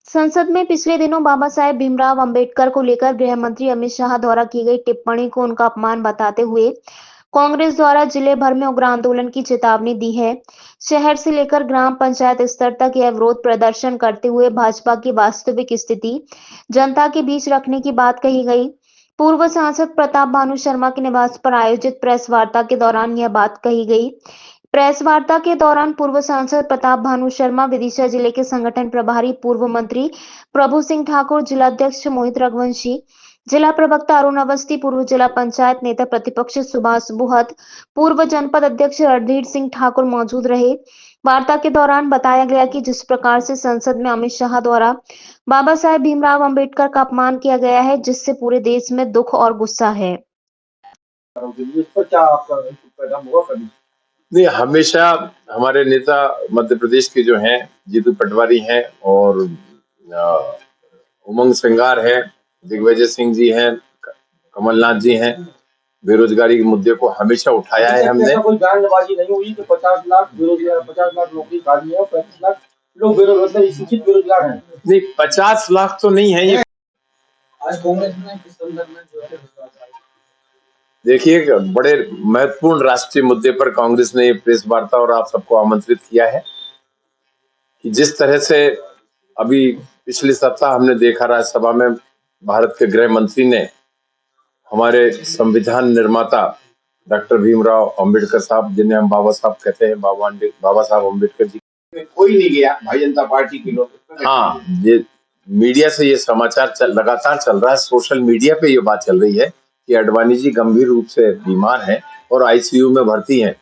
संसद में पिछले दिनों बाबा साहेब भीमराव अंबेडकर को लेकर गृह मंत्री अमित शाह द्वारा की गई टिप्पणी को उनका अपमान बताते हुए कांग्रेस द्वारा जिले भर में उग्र आंदोलन की चेतावनी दी है। शहर से लेकर ग्राम पंचायत स्तर तक यह विरोध प्रदर्शन करते हुए भाजपा की वास्तविक स्थिति जनता के बीच रखने की बात कही गई। पूर्व सांसद प्रताप भानु शर्मा के निवास पर आयोजित प्रेस वार्ता के दौरान यह बात कही गई। प्रेस वार्ता के दौरान पूर्व सांसद प्रताप भानु शर्मा, विदिशा जिले के संगठन प्रभारी पूर्व मंत्री प्रभु सिंह ठाकुर, जिलाध्यक्ष मोहित रघुवंशी, जिला प्रवक्ता अरुण अवस्थी, पूर्व जिला पंचायत नेता प्रतिपक्ष सुभाष बुहत, पूर्व जनपद अध्यक्ष रणधीर सिंह ठाकुर मौजूद रहे। वार्ता के दौरान बताया गया कि जिस प्रकार से संसद में अमित शाह द्वारा बाबा साहेब भीमराव अंबेडकर का अपमान किया गया है, जिससे पूरे देश में दुख और गुस्सा है। इस पर क्या आपका पैगाम होगा कभी? नहीं, हमेशा हमारे नेता मध्य प्रदेश के जो हैं जीतू पटवारी हैं और उमंग सिंगार है, दिग्विजय सिंह जी हैं, कमलनाथ जी हैं, बेरोजगारी के मुद्दे को हमेशा उठाया है हमने। कोई बयानबाजी नहीं हुई कि 50 लाख बेरोजगार, 50 लाख नौकरी खाली है और 35 लाख लोग बेरोजगार शिक्षित बेरोजगार हैं। नहीं, 50 लाख तो नहीं है ये। आज कांग्रेस ने किस संदर्भ में जो है देखिए, बड़े महत्वपूर्ण राष्ट्रीय मुद्दे पर कांग्रेस ने प्रेस वार्ता और आप सबको आमंत्रित किया है कि जिस तरह से अभी पिछले सप्ताह हमने देखा राज्यसभा में भारत के गृह मंत्री ने हमारे संविधान निर्माता डॉक्टर भीमराव अंबेडकर साहब, जिन्हें हम बाबा साहब कहते हैं, बाबा साहब अंबेडकर जी, कोई नहीं गया, भारतीय जनता पार्टी के लोग। हाँ, ये मीडिया से ये समाचार लगातार चल रहा है, सोशल मीडिया पे ये बात चल रही है कि अडवाणी जी गंभीर रूप से बीमार हैं और आईसीयू में भर्ती हैं।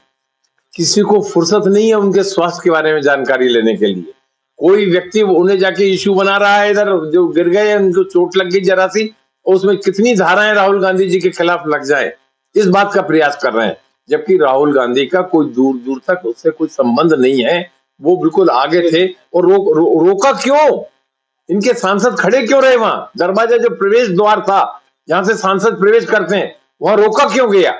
किसी को फुर्सत नहीं है उनके स्वास्थ्य के बारे में जानकारी लेने के लिए। कोई व्यक्ति उन्हें जाके इश्यू बना रहा है, इधर जो गिर गए उनको चोट लग गई जरा सी, और उसमें कितनी धाराएं राहुल गांधी जी के खिलाफ लग जाए, इस बात का प्रयास कर रहे हैं। जबकि राहुल गांधी का कोई दूर दूर तक उससे कोई संबंध नहीं है, वो बिल्कुल आगे थे। और रोका क्यों? इनके सांसद खड़े क्यों रहे वहां? दरवाजा जो प्रवेश द्वार था जहां से सांसद प्रवेश करते हैं, वहां रोका क्यों गया?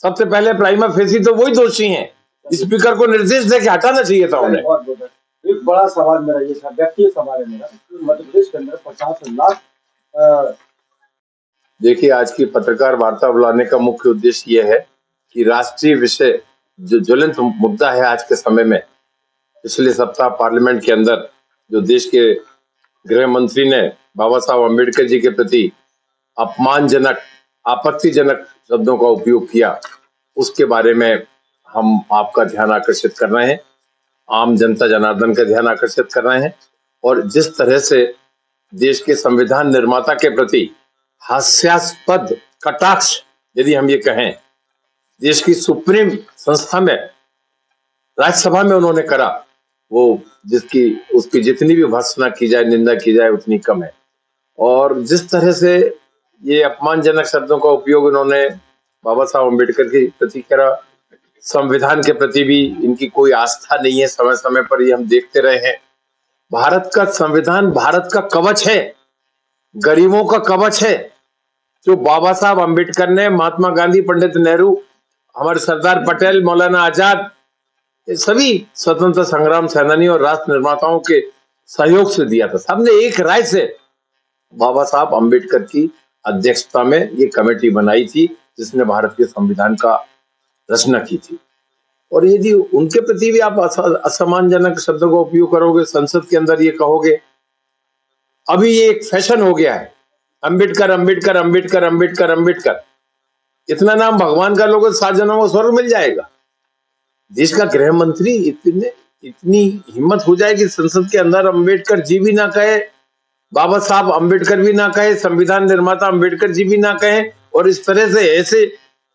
सबसे पहले प्राइमा फेसी तो वही दोषी हैं। स्पीकर को निर्देश देके हटाना चाहिए था उन्हें। एक बड़ा सवाल मेरा ये था, व्यक्तिगत सवाल है मेरा, मध्य प्रदेश के अंदर 50 लाख। देखिए, आज की पत्रकार वार्ता बुलाने का मुख्य उद्देश्य यह है कि राष्ट्रीय विषय जो ज्वलंत मुद्दा है आज के समय में, पिछले सप्ताह पार्लियामेंट के अंदर जो देश के गृह मंत्री ने बाबा साहब अम्बेडकर जी के प्रति अपमानजनक, आपत्तिजनक शब्दों का उपयोग किया, उसके बारे में हम आपका ध्यान आकर्षित कर रहे हैं, आम जनता जनार्दन का ध्यान आकर्षित कर रहे हैं। और जिस तरह से देश के संविधान निर्माता के प्रति हास्यास्पद कटाक्ष, यदि हम ये कहें, देश की सुप्रीम संस्था में, राज्यसभा में उन्होंने करा, वो उसकी जितनी भी भर्त्सना की जाए, निंदा की जाए, उतनी कम है। और जिस तरह से ये अपमानजनक शब्दों का उपयोग उन्होंने बाबा साहब अम्बेडकर के प्रति करा, संविधान के प्रति भी इनकी कोई आस्था नहीं है। समय समय पर ये हम देखते रहे हैं। भारत का संविधान भारत का कवच है, गरीबों का कवच है, जो बाबा साहब अम्बेडकर ने, महात्मा गांधी, पंडित नेहरू, हमारे सरदार पटेल, मौलाना आजाद, सभी स्वतंत्रता संग्राम सेनानी और राष्ट्र निर्माताओं के सहयोग से दिया था। सबने एक राय से बाबा साहब अम्बेडकर की अध्यक्षता में ये कमेटी बनाई थी जिसने भारत के संविधान का रचना की थी। और यदि उनके प्रति भी आप असम्मानजनक शब्दों का उपयोग करोगे, संसद के अंदर ये कहोगे, अभी ये एक फैशन हो गया है, अम्बेडकर अम्बेडकर अम्बेडकर अम्बेडकर अम्बेडकर। इतना नाम भगवान का लोगों 7 जन्मों को स्वर्ग मिल जाएगा। देश का गृह मंत्री इतनी हिम्मत हो जाए कि संसद के अंदर अम्बेडकर जी भी ना कहे, बाबा साहब अम्बेडकर भी ना कहे, संविधान निर्माता अम्बेडकर जी भी ना कहे, और इस तरह से ऐसे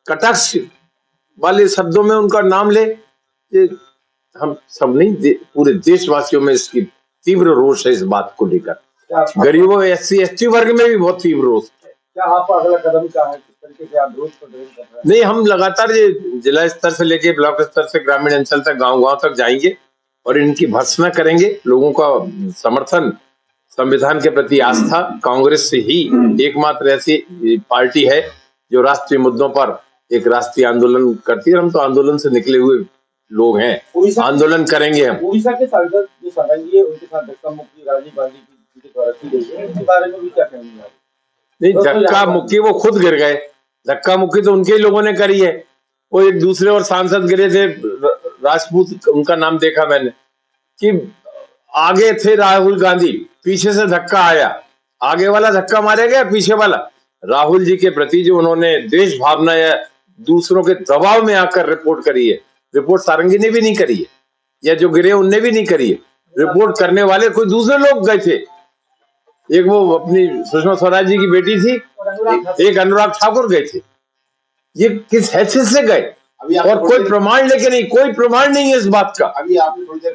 कटाक्ष वाले शब्दों में उनका नाम ले, ये हम सब नहीं, पूरे देशवासियों में इसकी तीव्र रोष है। इस बात को लेकर गरीबों, SC ST वर्ग में भी बहुत तीव्र रोष है। क्या आपका अगला कदम क्या है? किस तरीके से आप रोष प्रदर्शन कर रहे हैं? नहीं, हम लगातार ये जिला स्तर से लेके ब्लॉक स्तर से ग्रामीण अंचल तक, गांव-गांव तक जाएंगे और इनकी भर्त्सना करेंगे। लोगों का समर्थन, संविधान के प्रति आस्था, कांग्रेस से ही एकमात्र ऐसी पार्टी है जो राष्ट्रीय मुद्दों पर एक राष्ट्रीय आंदोलन करती है। हम तो आंदोलन से निकले हुए लोग हैं, आंदोलन करेंगे हम। उड़ीसा के सांसद जो संरंगी है, उनके साथ धक्का मुक्की राजीव गांधी की उनके द्वारा की गई है, इसके बारे में भी क्या कहेंगे आप? नहीं, धक्का मुक्की वो खुद गिर गए। धक्का मुक्की तो उनके ही लोगों ने करी है। वो एक दूसरे और सांसद गिरे थे, राजपूत उनका नाम देखा मैंने, कि आगे थे राहुल गांधी, पीछे से धक्का आया, आगे वाला धक्का मारे गया, पीछे वाला राहुल जी के प्रति जो उन्होंने देश भावना या दूसरों के दबाव में आकर रिपोर्ट करी है, रिपोर्ट सारंगी ने भी नहीं करी है, या जो गिरे उनने भी नहीं करी है। रिपोर्ट करने वाले कोई दूसरे लोग गए थे। एक वो अपनी सुषमा स्वराज जी की बेटी थी, एक अनुराग ठाकुर गए थे। ये किस हैसियत से गए? और कोई प्रमाण लेके नहीं, कोई प्रमाण नहीं है इस बात का। अभी आपने थोड़ी देर